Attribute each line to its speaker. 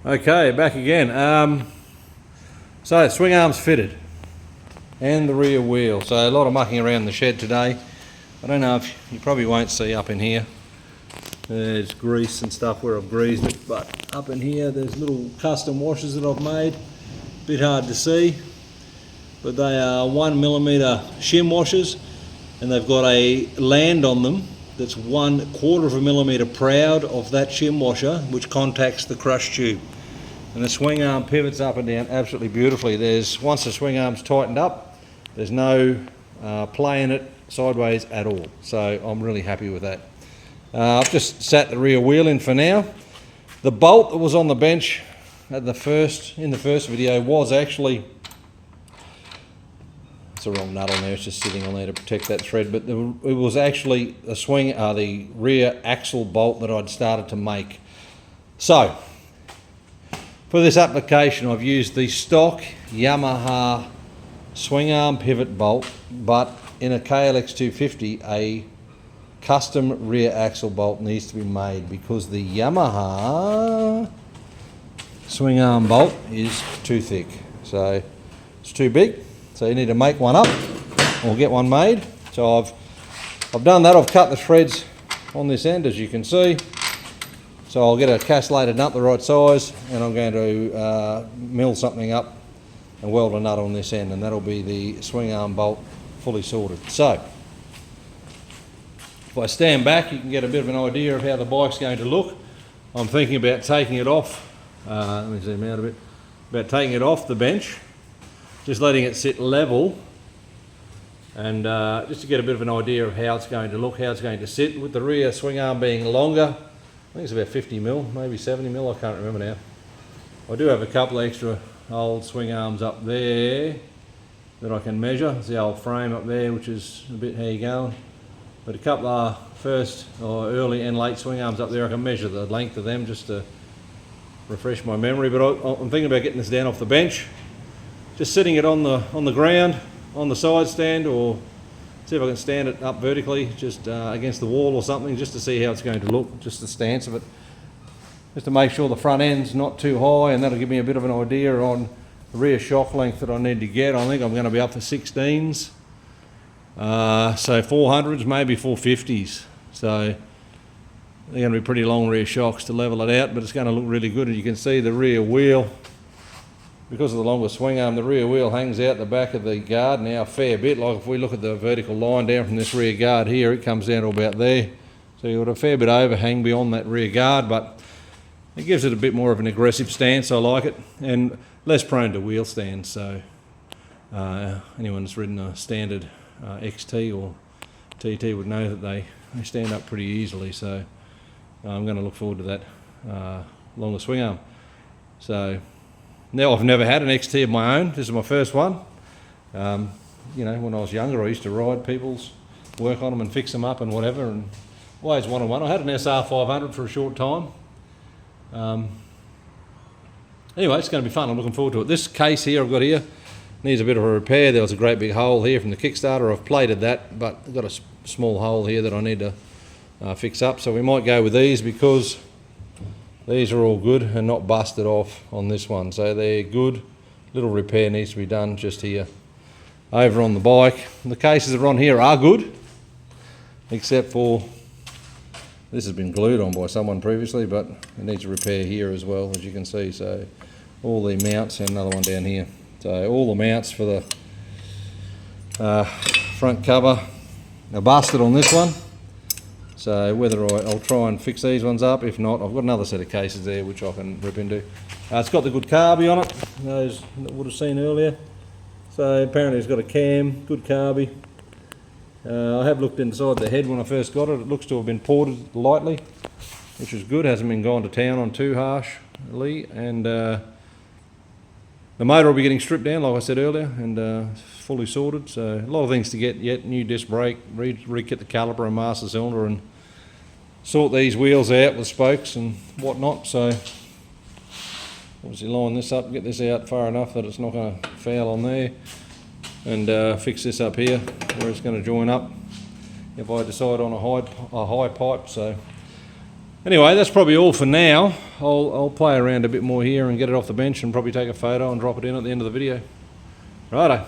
Speaker 1: Okay, back again. So swing arms fitted and the rear wheel. So a lot of mucking around the shed today. I don't know if you probably won't see up in here. There's grease and stuff where I've greased it, but up in here there's little custom washers that I've made. Bit hard to see, but they are 1mm shim washers, and they've got a land on them that's 1/4 of a millimetre proud of that shim washer, which contacts the crush tube. And the swing arm pivots up and down absolutely beautifully. Once the swing arm's tightened up, there's no play in it sideways at all. So I'm really happy with that. I've just sat the rear wheel in for now. The bolt that was on the bench in the first video was actually, it's a wrong nut on there, it's just sitting on there to protect that thread, but it was actually the rear axle bolt that I'd started to make. So for this application I've used the stock Yamaha swing arm pivot bolt, but in a KLX 250 a custom rear axle bolt needs to be made because the Yamaha swing arm bolt is too thick, so it's too big. So you need to make one up or get one made. So I've done that. I've cut the threads on this end, as you can see. So I'll get a castellated nut the right size, and I'm going to mill something up and weld a nut on this end, and that'll be the swing arm bolt fully sorted. So if I stand back, you can get a bit of an idea of how the bike's going to look. I'm thinking about taking it off. Let me zoom out a bit. About taking it off the bench, just letting it sit level, and just to get a bit of an idea of how it's going to look, how it's going to sit, with the rear swing arm being longer. I think it's about 50mm, maybe 70mm, I can't remember now. I do have a couple extra old swing arms up there that I can measure. There's the old frame up there, which is a bit how you going. But a couple of first or early and late swing arms up there, I can measure the length of them just to refresh my memory. But I'm thinking about getting this down off the bench, just sitting it on the ground, on the side stand, or see if I can stand it up vertically, just against the wall or something, just to see how it's going to look, just the stance of it, just to make sure the front end's not too high, and that'll give me a bit of an idea on the rear shock length that I need to get. I think I'm going to be up for 16s. So 400s, maybe 450s. So they're going to be pretty long rear shocks to level it out, but it's going to look really good. And you can see the rear wheel, because of the longer swing arm, the rear wheel hangs out the back of the guard now a fair bit. Like if we look at the vertical line down from this rear guard here, it comes down to about there. So you've got a fair bit overhang beyond that rear guard, but it gives it a bit more of an aggressive stance. I like it, and less prone to wheel stands. So anyone that's ridden a standard XT or TT would know that they stand up pretty easily. So I'm going to look forward to that longer swing arm. So now I've never had an XT of my own. This is my first one. You know, when I was younger, I used to ride people's, work on them and fix them up and whatever, and always wanted one. I had an SR500 for a short time. Anyway, it's going to be fun. I'm looking forward to it. This case here I've got here needs a bit of a repair. There was a great big hole here from the Kickstarter. I've plated that, but I've got a small hole here that I need to fix up. So we might go with these because these are all good and not busted off on this one. So they're good. Little repair needs to be done just here. Over on the bike, the cases that are on here are good, except for this has been glued on by someone previously, but it needs a repair here as well, as you can see. So all the mounts, and another one down here. So all the mounts for the front cover are busted on this one. So whether I'll try and fix these ones up, if not, I've got another set of cases there which I can rip into. It's got the good carby on it, those that would have seen earlier. So apparently it's got a cam, good carby. I have looked inside the head when I first got it. It looks to have been ported lightly, which is good. Hasn't been gone to town on too harshly. And the motor will be getting stripped down, like I said earlier, and fully sorted. So a lot of things to get yet. New disc brake, re-kit the caliper and master cylinder, and sort these wheels out with spokes and whatnot. So obviously line this up, get this out far enough that it's not going to foul on there, and fix this up here where it's going to join up if I decide on a high pipe. So Anyway, that's probably all for now. I'll play around a bit more here and get it off the bench and probably take a photo and drop it in at the end of the video. Righto.